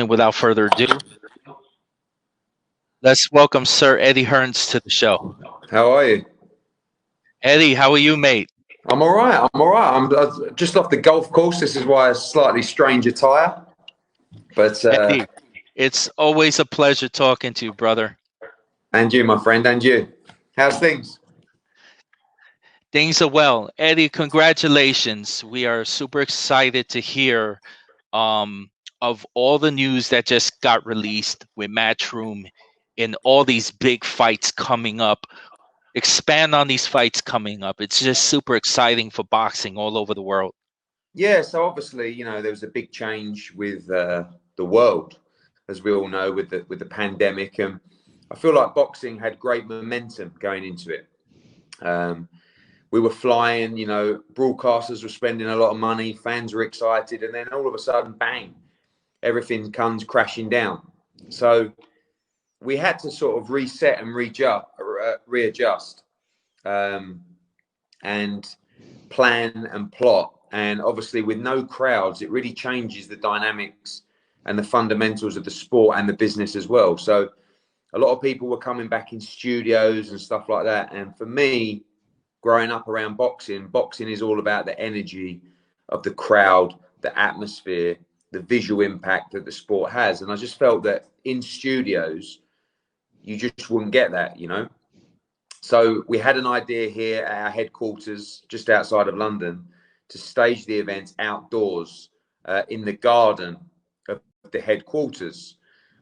And without further ado, let's welcome Sir Eddie Hearn to the show. How are you? Eddie, how are you, mate? I'm all right. I'm just off the golf course. This is why a slightly strange attire. But Eddie, it's always a pleasure talking to you, brother. And you, my friend, and you. How's things? Things are well. Eddie, congratulations. We are super excited to hear of all the news that just got released with Matchroom and all these big fights coming up. Expand on these fights coming up. It's just super exciting for boxing all over the world. Yeah, so obviously, there was a big change with the world, as we all know, with the pandemic. And I feel like boxing had great momentum going into it. We were flying, broadcasters were spending a lot of money, fans were excited, and then all of a sudden, bang, everything comes crashing down. So we had to sort of reset and readjust, and plan and plot. And obviously with no crowds, it really changes the dynamics and the fundamentals of the sport and the business as well. So a lot of people were coming back in studios and stuff like that. And for me, growing up around boxing is all about the energy of the crowd, the atmosphere, the visual impact that the sport has. And I just felt that in studios, you just wouldn't get that, So we had an idea here at our headquarters, just outside of London, to stage the events outdoors in the garden of the headquarters.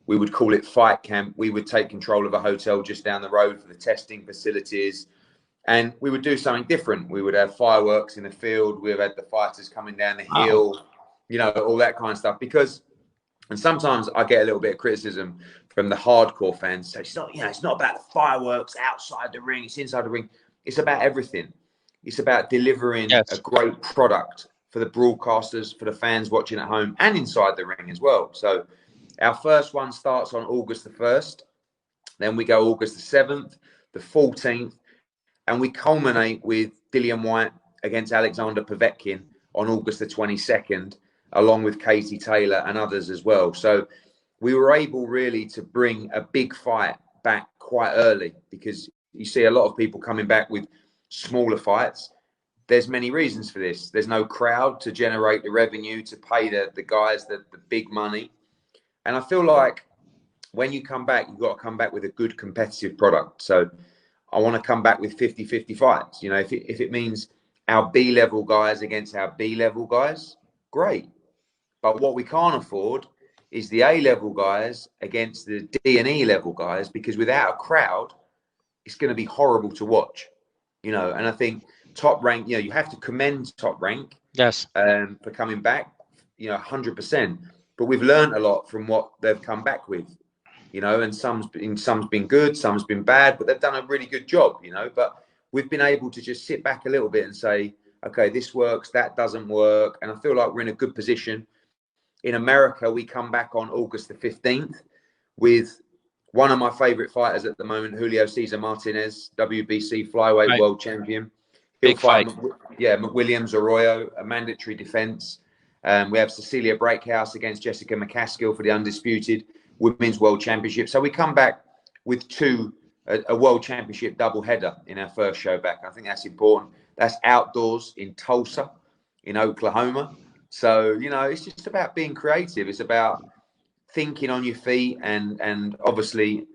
We would call it Fight Camp. We would take control of a hotel just down the road for the testing facilities. And we would do something different. We would have fireworks in the field. We would have had the fighters coming down the hill, all that kind of stuff. And sometimes I get a little bit of criticism from the hardcore fans. So it's not about the fireworks outside the ring. It's inside the ring. It's about everything. It's about delivering a great product for the broadcasters, for the fans watching at home, and inside the ring as well. So our first one starts on August the 1st. Then we go August the 7th, the 14th, and we culminate with Dillian Whyte against Alexander Povetkin on August the 22nd, along with Katie Taylor and others as well. So we were able really to bring a big fight back quite early, because you see a lot of people coming back with smaller fights. There's many reasons for this. There's no crowd to generate the revenue, to pay the guys the big money. And I feel like when you come back, you've got to come back with a good competitive product. So I want to come back with 50-50 fights. If it means our B-level guys against our B-level guys, great. But what we can't afford is the A-level guys against the D and E level guys, because without a crowd, it's going to be horrible to watch. And I think Top Rank, you have to commend Top Rank, for coming back, 100%. But we've learned a lot from what they've come back with, and some's been good, some's been bad, but they've done a really good job, But we've been able to just sit back a little bit and say, okay, this works, that doesn't work, and I feel like we're in a good position. In America, we come back on August the 15th with one of my favorite fighters at the moment, Julio Cesar Martinez, WBC flyweight world champion. He'll fight McWilliams Arroyo, a mandatory defense. We have Cecilia Breakhouse against Jessica McCaskill for the undisputed women's world championship. So we come back with a world championship double header in our first show back. I think that's important. That's outdoors in Tulsa, in Oklahoma. So, it's just about being creative. It's about thinking on your feet and obviously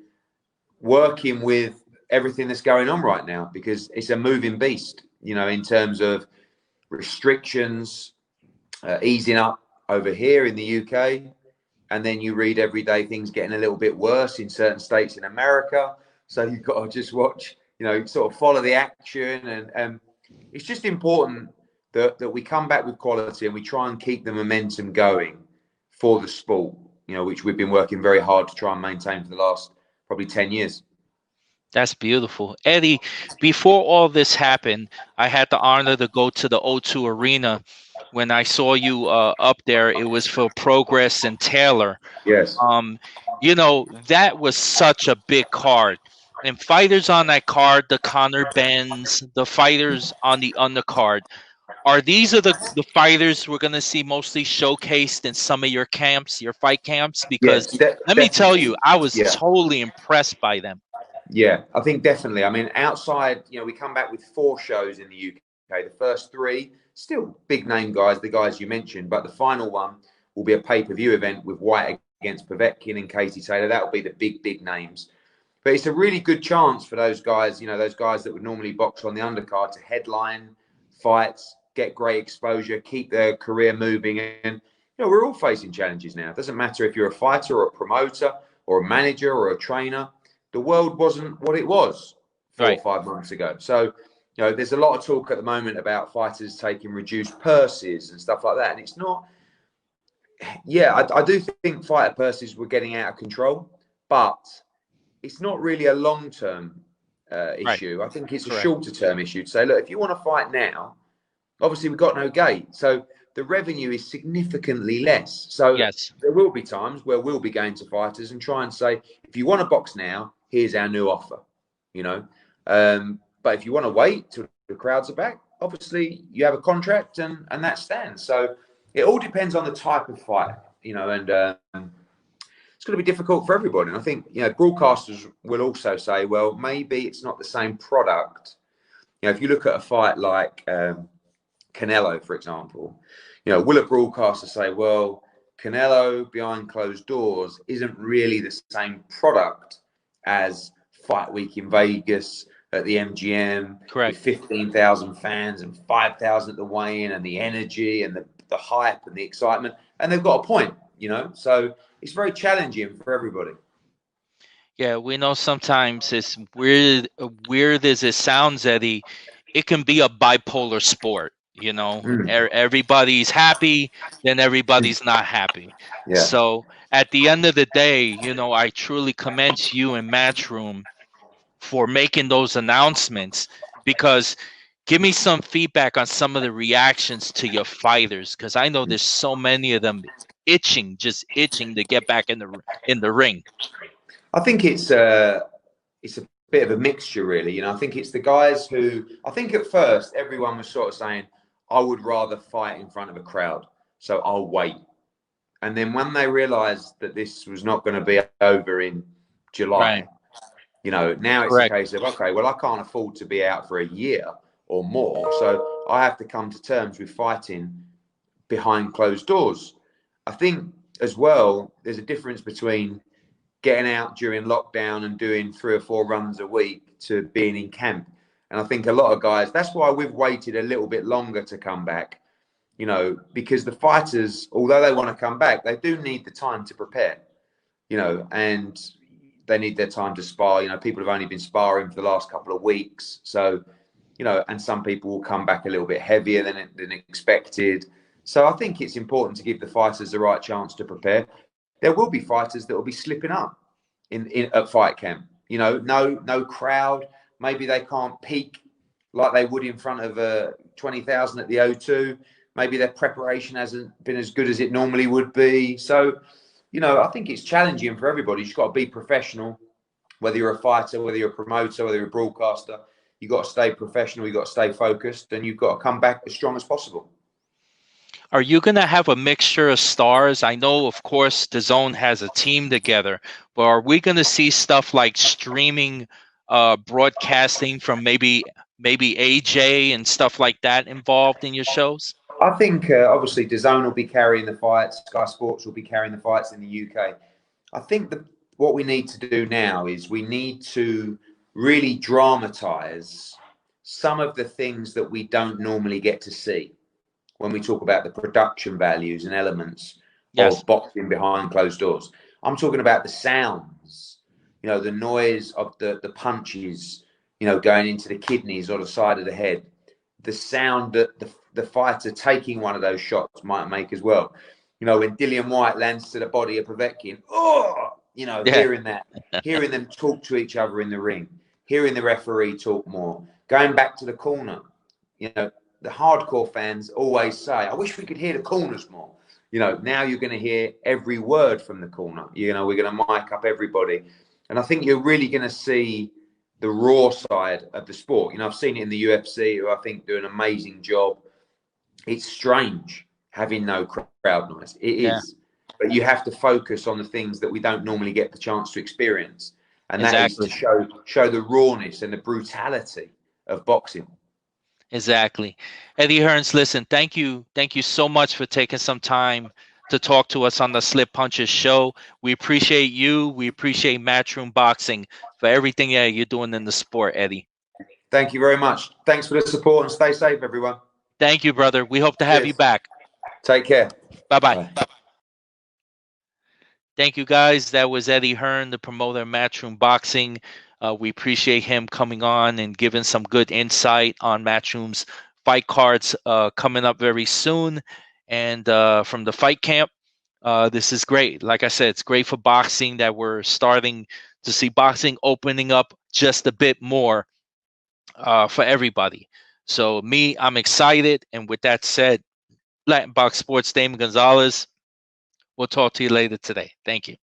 working with everything that's going on right now, because it's a moving beast, in terms of restrictions, easing up over here in the UK. And then you read every day things getting a little bit worse in certain states in America. So you've got to just watch, sort of follow the action. And it's just important that we come back with quality and we try and keep the momentum going for the sport, which we've been working very hard to try and maintain for the last probably 10 years. That's beautiful. Eddie, before all this happened, I had the honor to go to the O2 Arena. When I saw you up there, it was for Progress and Taylor. Yes. That was such a big card. And fighters on that card, the Connor Benns, the fighters on the undercard, are these are the fighters we're going to see mostly showcased in some of your camps, your fight camps? Yeah, Because let me tell you, definitely. I was Yeah. totally impressed by them. Yeah, I think definitely. I mean, outside, we come back with 4 shows in the UK. The first 3, still big name guys, the guys you mentioned, but the final one will be a pay-per-view event with White against Povetkin and Katie Taylor. That will be the big names. But it's a really good chance for those guys, those guys that would normally box on the undercard to headline fights, get great exposure, keep their career moving. And, we're all facing challenges now. It doesn't matter if you're a fighter or a promoter or a manager or a trainer. The world wasn't what it was 4 or Right. 5 months ago. So, there's a lot of talk at the moment about fighters taking reduced purses and stuff like that. And it's not, I do think fighter purses were getting out of control, but it's not really a long-term Right. issue. I think it's a Correct. shorter-term issue to say, look, if you want to fight now, obviously we've got no gate. So the revenue is significantly less. So Yes. there will be times where we'll be going to fighters and try and say, if you want to box now, here's our new offer, But if you want to wait till the crowds are back, obviously you have a contract and that stands. So it all depends on the type of fight, and it's going to be difficult for everybody. And I think, broadcasters will also say, well, maybe it's not the same product. If you look at a fight like Canelo, for example, will a broadcaster say, well, Canelo behind closed doors isn't really the same product as Fight Week in Vegas at the MGM with Correct. 15,000 fans and 5,000 at the weigh-in and the energy and the hype and the excitement. And they've got a point, So it's very challenging for everybody. Yeah, we know sometimes it's weird as it sounds, Eddie, it can be a bipolar sport. Everybody's happy, then everybody's not happy. Yeah. So at the end of the day, I truly commend you and Matchroom for making those announcements, because give me some feedback on some of the reactions to your fighters, because I know there's so many of them just itching to get back in the ring. I think it's a bit of a mixture, really. I think it's the guys who, I think at first everyone was sort of saying, I would rather fight in front of a crowd, so I'll wait. And then when they realised that this was not going to be over in July, Right. now it's a Correct. case of, okay, well, I can't afford to be out for a year or more, so I have to come to terms with fighting behind closed doors. I think as well, there's a difference between getting out during lockdown and doing 3 or 4 runs a week to being in camp. And I think a lot of guys, that's why we've waited a little bit longer to come back, because the fighters, although they want to come back, they do need the time to prepare, and they need their time to spar. People have only been sparring for the last couple of weeks. So, and some people will come back a little bit heavier than expected. So I think it's important to give the fighters the right chance to prepare. There will be fighters that will be slipping up at fight camp. No crowd. Maybe they can't peak like they would in front of 20,000 at the O2. Maybe their preparation hasn't been as good as it normally would be. So, I think it's challenging for everybody. You've got to be professional, whether you're a fighter, whether you're a promoter, whether you're a broadcaster. You've got to stay professional. You've got to stay focused, and you've got to come back as strong as possible. Are you going to have a mixture of stars? I know, of course, the Zone has a team together, but are we going to see stuff like streaming, broadcasting from maybe AJ and stuff like that involved in your shows? I think obviously DAZN will be carrying the fights. Sky Sports will be carrying the fights in the UK. I think that what we need to do now is we need to really dramatise some of the things that we don't normally get to see when we talk about the production values and elements Yes. of boxing behind closed doors. I'm talking about the sounds, the noise of the punches, going into the kidneys or the side of the head, the sound that the fighter taking one of those shots might make as well. When Dillian White lands to the body of Povetkin, Yeah. hearing that, hearing them talk to each other in the ring, hearing the referee talk more, going back to the corner, the hardcore fans always say, I wish we could hear the corners more. Now you're going to hear every word from the corner. We're going to mic up everybody. And I think you're really going to see the raw side of the sport. I've seen it in the UFC, who I think do an amazing job it's strange having no crowd noise. It Yeah, is. But you have to focus on the things that we don't normally get the chance to experience. And that is to exactly. show the rawness and the brutality of boxing. Exactly. Eddie Hearns, listen, thank you. Thank you so much for taking some time to talk to us on the Slip Punches show. We appreciate you. We appreciate Matchroom Boxing for everything that you're doing in the sport, Eddie. Thank you very much. Thanks for the support and stay safe, everyone. Thank you, brother. We hope to have you Cheers. back. Take care. Bye-bye. Bye. Thank you, guys. That was Eddie Hearn, the promoter of Matchroom Boxing. We appreciate him coming on and giving some good insight on Matchroom's fight cards coming up very soon. And from the fight camp, this is great. Like I said, it's great for boxing that we're starting to see boxing opening up just a bit more for everybody. So I'm excited. And with that said, Latinbox Sports, Damon Gonzalez. We'll talk to you later today. Thank you.